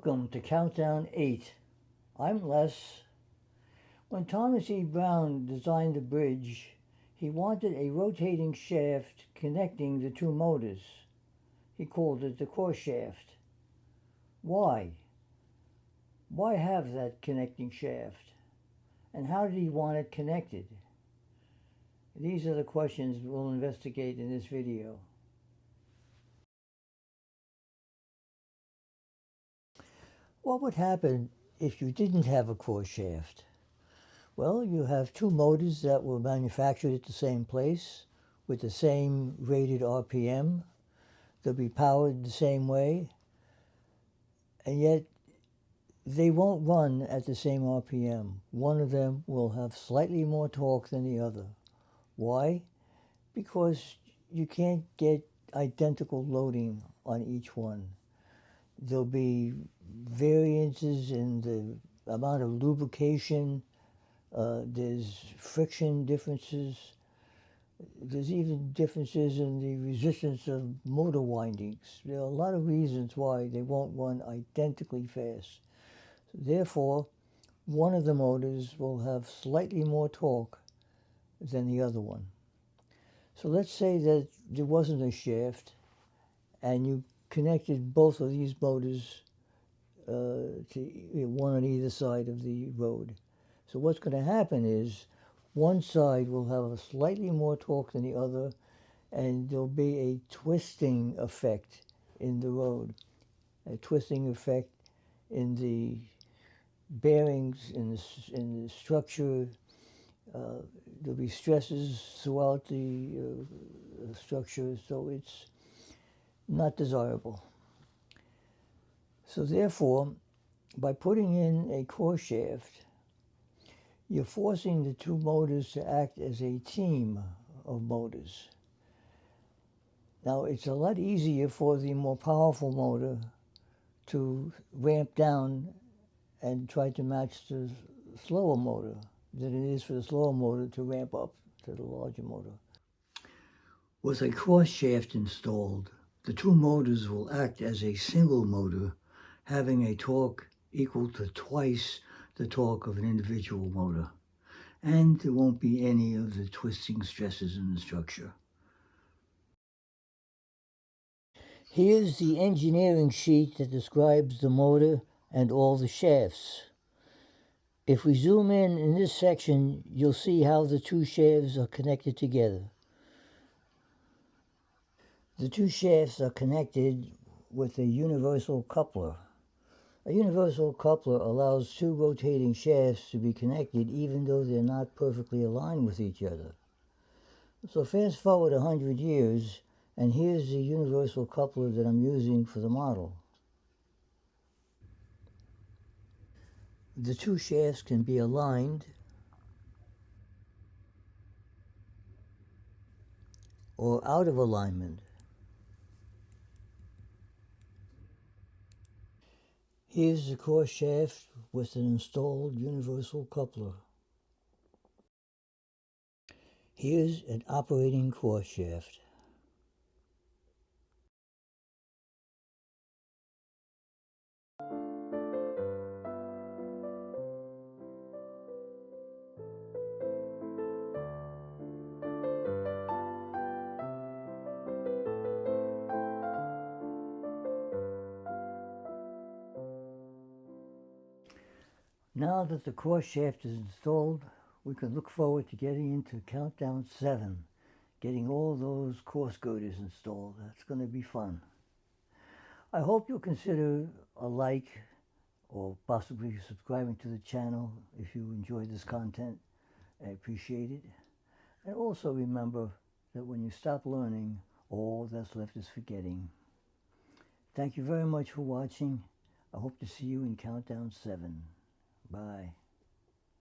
Welcome to Countdown 8. I'm Les. When Thomas E. Brown designed the bridge, he wanted a rotating shaft connecting the two motors. He called it the core shaft. Why? Why have that connecting shaft? And how did he want it connected? These are the questions we'll investigate in this video. What would happen if you didn't have a core shaft? Well, you have two motors that were manufactured at the same place with the same rated RPM. They'll be powered the same way, and yet they won't run at the same RPM. One of them will have slightly more torque than the other. Why? Because you can't get identical loading on each one. There'll be variances in the amount of lubrication. There's friction differences. There's even differences in the resistance of motor windings. There are a lot of reasons why they won't run identically fast. Therefore, one of the motors will have slightly more torque than the other one. So let's say that there wasn't a shaft and you connected both of these motors to one on either side of the road. So what's going to happen is one side will have a slightly more torque than the other, and there'll be a twisting effect in the road, a twisting effect in the bearings, in the structure. There'll be stresses throughout the structure, so it's not desirable. So therefore, by putting in a core shaft, you're forcing the two motors to act as a team of motors. Now, it's a lot easier for the more powerful motor to ramp down and try to match the slower motor than it is for the slower motor to ramp up to the larger motor. With a core shaft installed, the two motors will act as a single motor, having a torque equal to twice the torque of an individual motor, and there won't be any of the twisting stresses in the structure. Here's the engineering sheet that describes the motor and all the shafts. If we zoom in this section, you'll see how the two shafts are connected together. The two shafts are connected with a universal coupler. A universal coupler allows two rotating shafts to be connected even though they're not perfectly aligned with each other. So fast forward 100 years, and here's the universal coupler that I'm using for the model. The two shafts can be aligned or out of alignment. Here's the core shaft with an installed universal coupler. Here's an operating core shaft. Now that the core shaft is installed, we can look forward to getting into Countdown 7, getting all those course girders installed. That's going to be fun. I hope you'll consider a like or possibly subscribing to the channel if you enjoy this content. I appreciate it. And also remember that when you stop learning, all that's left is forgetting. Thank you very much for watching. I hope to see you in Countdown 7. Bye.